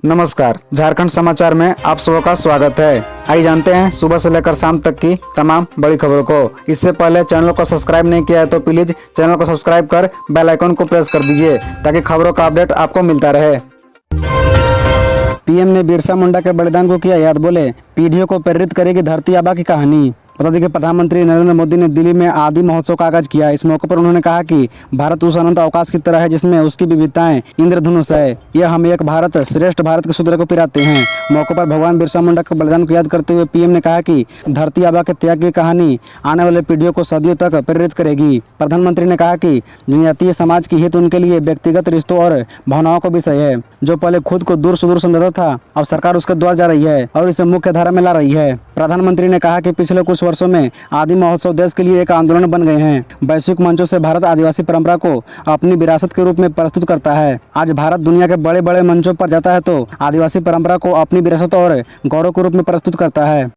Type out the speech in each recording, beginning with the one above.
नमस्कार, झारखंड समाचार में आप सबका स्वागत है। आइए जानते हैं सुबह से लेकर शाम तक की तमाम बड़ी खबरों को। इससे पहले चैनल को सब्सक्राइब नहीं किया है तो प्लीज चैनल को सब्सक्राइब कर बेल आइकन को प्रेस कर दीजिए ताकि खबरों का अपडेट आपको मिलता रहे। पीएम ने बिरसा मुंडा के बलिदान को किया याद, बोले पीढ़ियों को प्रेरित करेगी धरती आबा की कहानी। बता दें कि प्रधानमंत्री नरेंद्र मोदी ने दिल्ली में आदि महोत्सव का आगाज किया। इस मौके पर उन्होंने कहा कि भारत उस अनंत अवकाश की तरह है जिसमें उसकी विविधताएं इंद्रधनुष है। यह हम एक भारत श्रेष्ठ भारत के सूत्र को पिराते हैं। मौके पर भगवान बिरसा मुंडा के बलिदान को याद करते हुए पीएम ने कहा कि धरती आबा के त्याग की कहानी आने वाले पीढ़ियों को सदियों तक प्रेरित करेगी। प्रधानमंत्री ने कहा कि जनजातीय समाज की हित उनके लिए व्यक्तिगत रिश्तों और भावनाओं का विषय है। जो पहले खुद को दूर सुदूर समझता था, अब सरकार उसके द्वार जा रही है और इसे मुख्य धारा में ला रही है। प्रधानमंत्री ने कहा कि पिछले कुछ वर्षों में आदि महोत्सव देश के लिए एक आंदोलन बन गए हैं। वैश्विक मंचों से भारत आदिवासी परंपरा को अपनी विरासत के रूप में प्रस्तुत करता है। आज भारत दुनिया के बड़े बड़े मंचों पर जाता है तो आदिवासी परंपरा को अपनी विरासत और गौरव के रूप में प्रस्तुत करता है।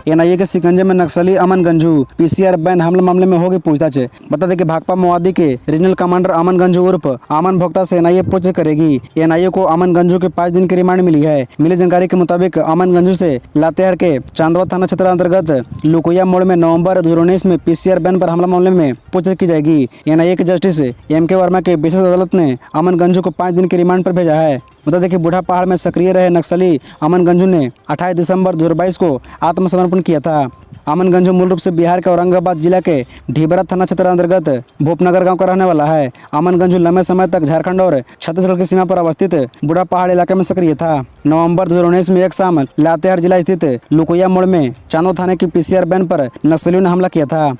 एनआईए के शिकंजे में नक्सली अमन गंजू, पीसीआर बैन हमला मामले में होगी पूछताछ। बता दें कि भाकपा माओवादी के रीजनल कमांडर अमन गंजू उर्फ अमन भोक्ता से एनआईए पूछताछ करेगी। एनआईए को अमन गंजू के 5 दिन की रिमांड मिली है। मिली जानकारी के मुताबिक अमन गंजू से लातेहार के चांदवा थाना क्षेत्र अंतर्गत लुकुया मोड़ में नवंबर 2019 में पीसीआर बैन पर हमला मामले में पूछताछ की जाएगी। एनआईए के जस्टिस एमके वर्मा के विशेष अदालत ने अमन गंजू को 5 दिन की रिमांड पर भेजा है। बता दें कि बूढ़ा पहाड़ में सक्रिय रहे नक्सली अमन गंजू ने 28 दिसंबर 2022 को आत्मसमर्पण किया था। अमन गंजू मूल रूप से बिहार के औरंगाबाद जिला के ढीबरा थाना क्षेत्र अंतर्गत भूपनगर गांव का रहने वाला है। अमन गंजू लंबे समय तक झारखंड और छत्तीसगढ़ की सीमा पर अवस्थित बूढ़ा पहाड़ इलाके में सक्रिय था। नवंबर 2019 में एक शाम लातेहार जिला स्थित लुकुया मोड़ में चांदो थाने की पीसीआर बैन पर नक्सलियों ने हमला किया था।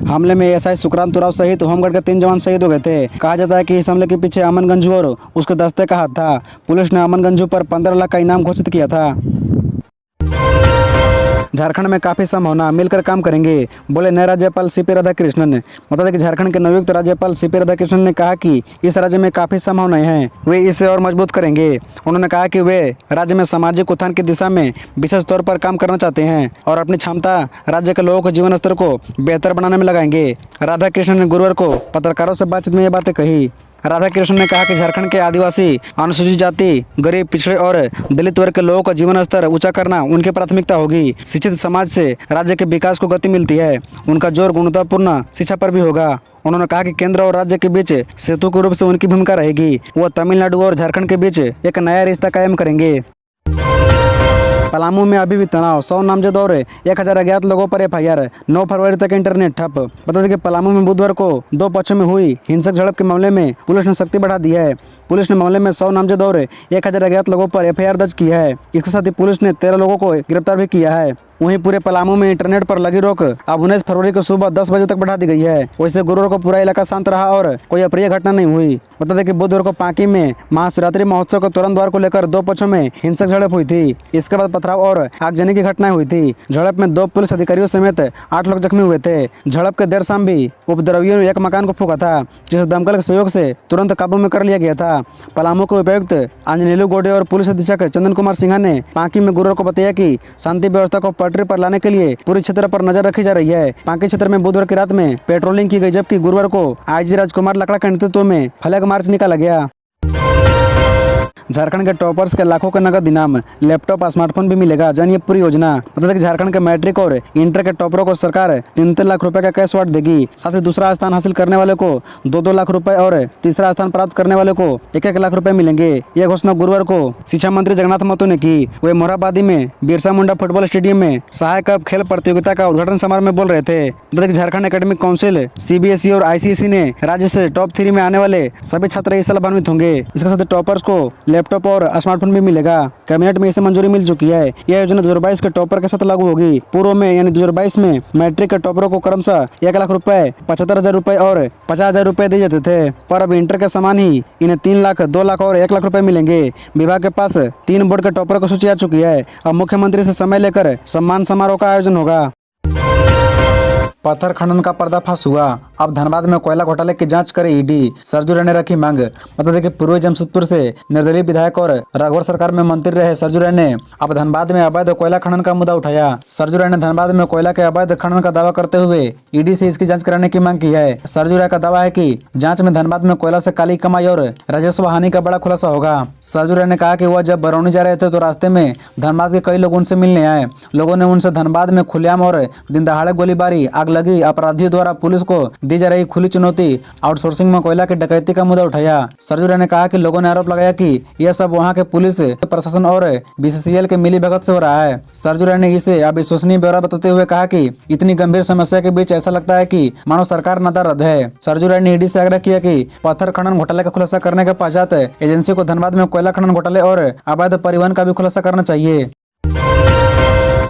हमले में एसआई सुक्रांत उराव सहित होमगार्ड के 3 जवान शहीद हो गए थे। कहा जाता है कि इस हमले के पीछे अमन गंजू और उसके दस्ते का हाथ था। पुलिस ने अमन गंजू पर 15 लाख का इनाम घोषित किया था। झारखंड में काफी संभावना, मिलकर काम करेंगे, बोले नए राज्यपाल सीपी राधाकृष्णन। बता दें कि झारखंड के नवयुक्त राज्यपाल सीपी राधाकृष्णन ने कहा कि इस राज्य में काफी संभावनाएं हैं, वे इसे और मजबूत करेंगे। उन्होंने कहा कि वे राज्य में सामाजिक उत्थान की दिशा में विशेष तौर पर काम करना चाहते हैं और अपनी क्षमता राज्य के लोगों के जीवन स्तर को बेहतर बनाने में लगाएंगे। राधाकृष्णन ने गुरुवार को पत्रकारों से बातचीत में ये बातें कही। राधाकृष्णन ने कहा कि झारखंड के आदिवासी, अनुसूचित जाति, गरीब, पिछड़े और दलित वर्ग के लोगों का जीवन स्तर ऊंचा करना उनकी प्राथमिकता होगी। शिक्षित समाज से राज्य के विकास को गति मिलती है। उनका जोर गुणवत्तापूर्ण शिक्षा पर भी होगा। उन्होंने कहा कि केंद्र और राज्य के बीच सेतु के रूप से उनकी भूमिका रहेगी। वह तमिलनाडु और झारखंड के बीच एक नया रिश्ता कायम करेंगे। पलामू में अभी भी तनाव, 100 नामजद और 1000 अज्ञात लोगों पर एफआईआर। 9 फरवरी तक इंटरनेट ठप। बता दें कि पलामू में बुधवार को 2 पक्षों में हुई हिंसक झड़प के मामले में पुलिस ने सख्ती बढ़ा दी है। पुलिस ने मामले में 100 नामजद और 1000 अज्ञात लोगों पर एफआईआर दर्ज की है। इसके साथ ही पुलिस ने 13 लोगों को गिरफ्तार भी किया है। वहीं पूरे पलामू में इंटरनेट पर लगी रोक अब 19 फरवरी को सुबह 10 बजे तक बढ़ा दी गई है। वैसे गुरुवार को पूरा इलाका शांत रहा और कोई अप्रिय घटना नहीं हुई। बता दें कि बुधवार को पांकी में महाशिवरात्रि महोत्सव के तुरंत द्वार को लेकर 2 पक्षों में हिंसक झड़प हुई थी। इसके बाद पथराव और आगजनी की घटनाएं हुई थी। झड़प में 2 पुलिस अधिकारियों समेत 8 लोग जख्मी हुए थे। झड़प के देर शाम भी उपद्रवियों ने एक मकान को फूंका था, जिसे दमकल के सहयोग से तुरंत काबू में कर लिया गया था। पलामू के उपायुक्त अंजनेलू गोडे और पुलिस अधीक्षक चंदन कुमार सिन्हा ने पांकी में गुरुवार को बताया कि शांति व्यवस्था को पटरी पर लाने के लिए पूरे क्षेत्र पर नजर रखी जा रही है। पांकी क्षेत्र में बुधवार की रात में पेट्रोलिंग की गई, जबकि गुरुवार को आईजी राजकुमार लकड़ा के नेतृत्व में फ्लैग मार्च निकाला गया। झारखंड के टॉपर्स के लाखों के नगद इनाम, लैपटॉप, स्मार्टफोन भी मिलेगा, जानिए पूरी योजना। बता दें कि झारखंड के मैट्रिक और इंटर के टॉपरों को सरकार 3 लाख रुपए का कैश अवार्ड देगी। साथ ही दूसरा स्थान हासिल करने वाले को 2-2 लाख रुपए और तीसरा स्थान प्राप्त करने वाले को 1-1 लाख रुपए मिलेंगे। यह घोषणा गुरुवार को शिक्षा मंत्री जगन्नाथ महतो ने की। वे मोरहाबादी में बिरसा मुंडा फुटबॉल स्टेडियम में सहायक कप खेल प्रतियोगिता का उद्घाटन समारोह में बोल रहे थे। बता दें कि झारखंड एकेडमिक काउंसिल, सीबीएसई और आईसीएसई ने राज्य से टॉप 3 में आने वाले सभी छात्र इस साल लाभान्वित होंगे। इसके साथ टॉपर्स को लैपटॉप और स्मार्टफोन भी मिलेगा। कैबिनेट में इसे मंजूरी मिल चुकी है। यह योजना 2022 के टॉपर के साथ लागू होगी। पूर्व में यानी 2022 में मैट्रिक के टॉपरों को क्रमशः 1 लाख रुपए, 75,000 रुपए और 50,000 रुपए दिए जाते थे, पर अब इंटर के समान ही इन्हें 3 लाख, 2 लाख और 1 लाख रुपए मिलेंगे। विभाग के पास 3 बोर्ड के टॉपर की सूची आ चुकी है। अब मुख्यमंत्री से समय लेकर सम्मान समारोह का आयोजन होगा। पत्थर खनन का पर्दाफाश हुआ। अब धनबाद में कोयला घोटाले की जांच करे ईडी। सरजू राय ने रखी मांग। बता दें कि पूर्वी जमशेदपुर से निर्दलीय विधायक और रघुवर सरकार में मंत्री रहे सरजू राय ने अब धनबाद में अवैध कोयला खनन का मुद्दा उठाया। सरजू राय ने धनबाद में कोयला के अवैध खनन का दावा करते हुए ईडी से इसकी जांच कराने की मांग की है। सरजू राय का दावा है कि जांच में धनबाद में कोयला से काली कमाई और राजस्व हानि का बड़ा खुलासा होगा। सरजू राय ने कहा कि वह जब बरौनी जा रहे थे तो रास्ते में धनबाद के कई लोग उनसे मिलने आए। लोगों ने उनसे धनबाद में खुलेआम और दिन दहाड़े गोलीबारी, आगलगी, अपराधियों द्वारा पुलिस को दी जा रही खुली चुनौती, आउटसोर्सिंग में कोयला की डकैती का मुद्दा उठाया। सरजू राय ने कहा कि लोगों ने आरोप लगाया कि यह सब वहां के पुलिस प्रशासन और बीसीसीएल के मिलीभगत से हो रहा है। सरजू राय ने इसे अविश्वसनीय ब्यौरा बताते हुए कहा कि इतनी गंभीर समस्या के बीच ऐसा लगता है कि मानो सरकार नदारद है। सरजू राय ने ईडी से आग्रह किया कि पत्थर खनन घोटाले का खुलासा करने के पश्चात एजेंसी को धनबाद में कोयला खनन घोटाले और अवैध परिवहन का भी खुलासा करना चाहिए।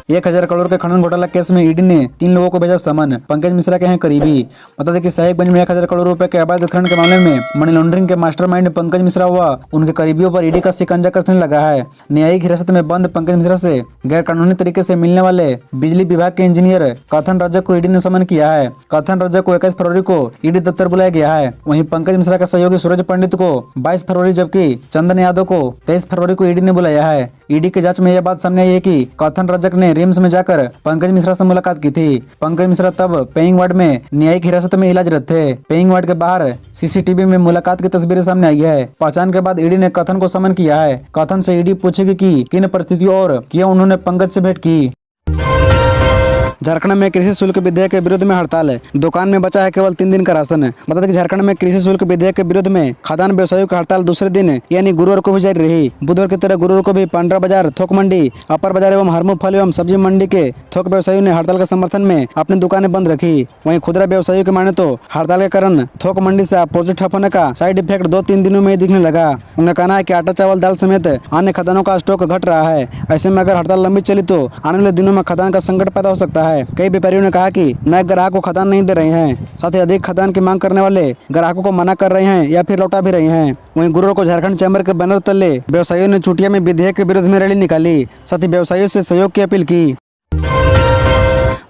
1000 करोड़ के खनन घोटाला केस में ईडी ने 3 लोगों को भेजा समन। पंकज मिश्रा के हैं करीबी। बता दें कि साहिबगंज में 1000 करोड़ रुपए के अवैध खनन के मामले में मनी लॉन्ड्रिंग के मास्टरमाइंड पंकज मिश्रा व उनके करीबियों पर ईडी का शिकंजा कसने लगा है। न्यायिक हिरासत में बंद पंकज मिश्रा से गैर कानूनी तरीके से मिलने वाले बिजली विभाग के इंजीनियर कथन रजक को ईडी ने समन किया है। कथन रजक को 21 फरवरी को ईडी दफ्तर बुलाया गया है। वहीं पंकज मिश्रा के सहयोगी सूरज पंडित को 22 फरवरी जबकि चंदन यादव को 23 फरवरी को ईडी ने बुलाया है। ईडी की जांच में यह बात सामने आई है कि कथन रजक ने रिम्स में जाकर पंकज मिश्रा से मुलाकात की थी। पंकज मिश्रा तब पेइंग वार्ड में न्यायिक हिरासत में इलाजरत थे। पेइंग वार्ड के बाहर सीसीटीवी में मुलाकात की तस्वीरें सामने आई है। पहचान के बाद ईडी ने कथन को समन किया है। कथन से ईडी पूछेगी कि किन परिस्थितियों और क्यों उन्होंने पंकज से भेंट की। झारखंड में कृषि शुल्क विधेयक के विरोध में हड़ताल है। दुकान में बचा है केवल 3 दिन का राशन। बता दें कि झारखंड में कृषि शुल्क विधेयक के विरोध में खाद्यान्न व्यवसायियों की हड़ताल दूसरे दिन यानी गुरुवार को भी जारी रही। बुधवार की तरह गुरुवार को भी पांड्रा बाजार, थोक मंडी, अपर बाजार एवं हरमू फल एवं सब्जी मंडी के थोक व्यवसायियों ने हड़ताल के समर्थन में अपनी दुकानें बंद रखी। वहीं खुदरा व्यवसायियों की माने तो हड़ताल के कारण थोक मंडी से आपूर्ति ठप होने का साइड इफेक्ट 2-3 दिनों में ही दिखने लगा। उनका कहना है कि आटा, चावल, दाल समेत अन्य खदानों का स्टॉक घट रहा है। ऐसे में अगर हड़ताल लंबी चली तो आने वाले दिनों में खदान का संकट पैदा हो सकता है। कई व्यापारियों ने कहा कि नए ग्राहक को खदान नहीं दे रहे हैं, साथ ही अधिक खदान की मांग करने वाले ग्राहकों को मना कर रहे हैं या फिर लौटा भी रहे हैं। वहीं गुरुवार को झारखंड चैम्बर के बैनर तले व्यवसायियों ने चुटिया में विधेयक के विरोध में रैली निकाली। साथ ही व्यवसायियों से सहयोग की अपील की।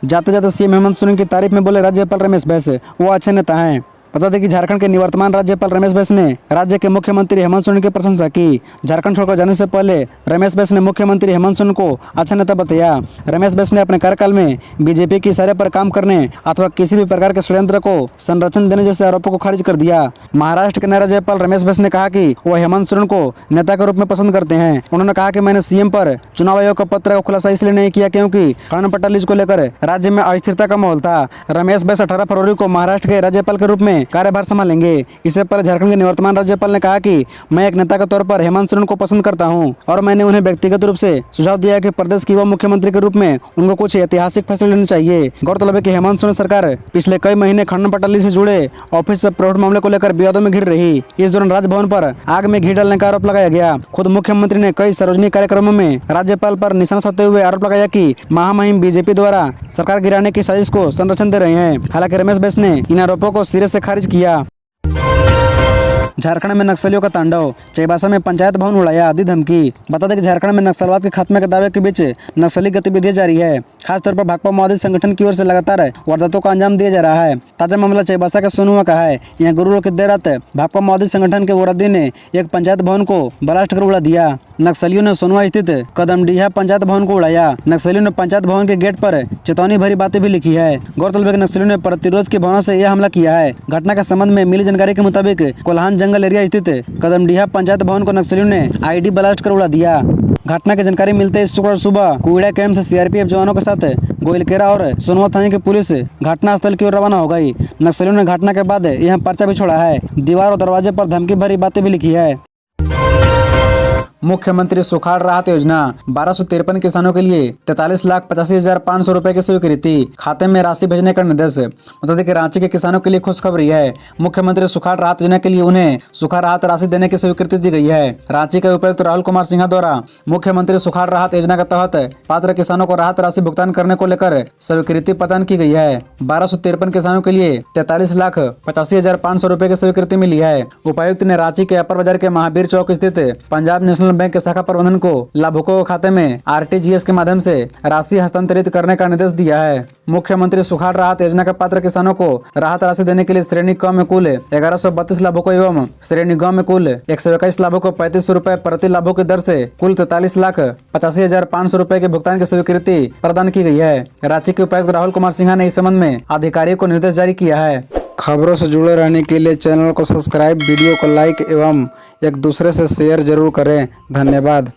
जाते जाते सीएम हेमंत सोरेन की तारीफ में बोले राज्यपाल रमेश बैस, वो अच्छे नेता हैं। बता दें कि झारखंड के निवर्तमान राज्यपाल रमेश बैस ने राज्य के मुख्यमंत्री हेमंत सोरेन की प्रशंसा की। झारखंड छोड़कर जाने से पहले रमेश बैस ने मुख्यमंत्री हेमंत सोरेन को अच्छा नेता बताया। रमेश बैस ने अपने कार्यकाल में बीजेपी के इशारे पर काम करने अथवा किसी भी प्रकार के षड्यंत्र को संरक्षण देने जैसे आरोपों को खारिज कर दिया। महाराष्ट्र के नए राज्यपाल रमेश बैस ने कहा कि वह हेमंत सोरेन को नेता के रूप में पसंद करते हैं। उन्होंने कहा कि मैंने सीएम पर चुनाव आयोग का पत्र का खुलासा इसलिए नहीं किया क्योंकि खनन पट्टा लीज को लेकर राज्य में अस्थिरता का माहौल था। रमेश बैस 18 फरवरी को महाराष्ट्र के राज्यपाल के रूप में कार्यभार संभालेंगे। इससे पहले झारखंड के निवर्तमान राज्यपाल ने कहा कि मैं एक नेता के तौर पर हेमंत सोरेन को पसंद करता हूं और मैंने उन्हें व्यक्तिगत रूप से सुझाव दिया कि प्रदेश की युवा मुख्यमंत्री के रूप में उनको कुछ ऐतिहासिक फैसले लेने चाहिए। गौरतलब है कि हेमंत सोरेन सरकार पिछले कई महीने खनन पट्टा से जुड़े ऑफिस से प्राइवेट मामले को लेकर विवादों में घिर रही। इस दौरान राजभवन पर आग में घी डालने का आरोप लगाया गया। खुद मुख्यमंत्री ने कई सार्वजनिक कार्यक्रमों में राज्यपाल पर निशाना साधते हुए आरोप लगाया कि महामहिम बीजेपी द्वारा सरकार गिराने की साजिश को संरक्षण दे रहे हैं। हालांकि रमेश बैस ने इन आरोपों को सिरे से खारिज किया। झारखंड में नक्सलियों का तांडव, चाईबासा में पंचायत भवन उड़ाया, दी धमकी। बता दें कि झारखंड में नक्सलवाद के खात्मे के दावे के बीच नक्सली गतिविधियां जारी है। खासतौर पर भाकपा माओवादी संगठन की ओर से लगातार वारदातों का अंजाम दिया जा रहा है। ताजा मामला चाईबासा के सोनुआ का है। यहाँ गुरुवार की देर रात भाकपा माओवादी संगठन के वारदियों ने एक पंचायत भवन को ब्लास्ट कर उड़ा दिया। नक्सलियों ने सोनुआ स्थित कदमडीहा पंचायत भवन को उड़ाया। नक्सलियों ने पंचायत भवन के गेट पर चेतावनी भरी बातें भी लिखी है। गौरतलब है कि नक्सलियों ने प्रतिरोध की भावना से यह हमला किया है। घटना के संबंध में मिली जानकारी के मुताबिक कोल्हान जंगल एरिया स्थित कदमडीहा पंचायत भवन को नक्सलियों ने आईडी ब्लास्ट कर उड़ा दिया। घटना की जानकारी मिलते ही शुक्रवार सुबह कुइड़ा कैंप से सीआरपीएफ जवानों के साथ गोइलकेरा और सोनुआ थाने की पुलिस घटनास्थल की ओर रवाना हो गई। नक्सलियों ने घटना के बाद यहां पर्चा भी छोड़ा है। दीवार और दरवाजे पर धमकी भरी बातें भी लिखी है। मुख्यमंत्री सुखाड़ राहत योजना 1253 किसानों के लिए 43,85,500 रुपए की स्वीकृति, खाते में राशि भेजने का निर्देश। बता दें कि रांची के किसानों के लिए खुशखबरी है। मुख्यमंत्री सुखाड़ राहत योजना के लिए उन्हें सूखा राहत राशि देने की स्वीकृति दी गई है। रांची के उपायुक्त राहुल कुमार सिन्हा द्वारा मुख्यमंत्री सुखाड़ राहत योजना के तहत पात्र किसानों को राहत राशि भुगतान करने को लेकर स्वीकृति प्रदान की गई है। 1253 किसानों के लिए 43,85,500 रुपए की स्वीकृति मिली है। उपायुक्त ने रांची के अपर बाजार के महावीर चौक स्थित पंजाब नेशनल बैंक के शाखा प्रबंधन को लाभुकों के खाते में आरटीजीएस के माध्यम से राशि हस्तांतरित करने का निर्देश दिया है। मुख्यमंत्री सुखाड़ राहत योजना के पात्र किसानों को राहत राशि देने के लिए श्रेणी क में कुल 1132 लाभुकों एवं श्रेणी ग में कुल 121 लाभुकों को 3500 रुपए प्रति लाभुक की दर से कुल 43,85,500 रुपए के भुगतान की स्वीकृति प्रदान की गई है। रांची के उपायुक्त राहुल कुमार सिन्हा ने इस संबंध में अधिकारियों को निर्देश जारी किया है। खबरों से जुड़े रहने के लिए चैनल को सब्सक्राइब, वीडियो को लाइक एवं एक दूसरे से शेयर जरूर करें। धन्यवाद।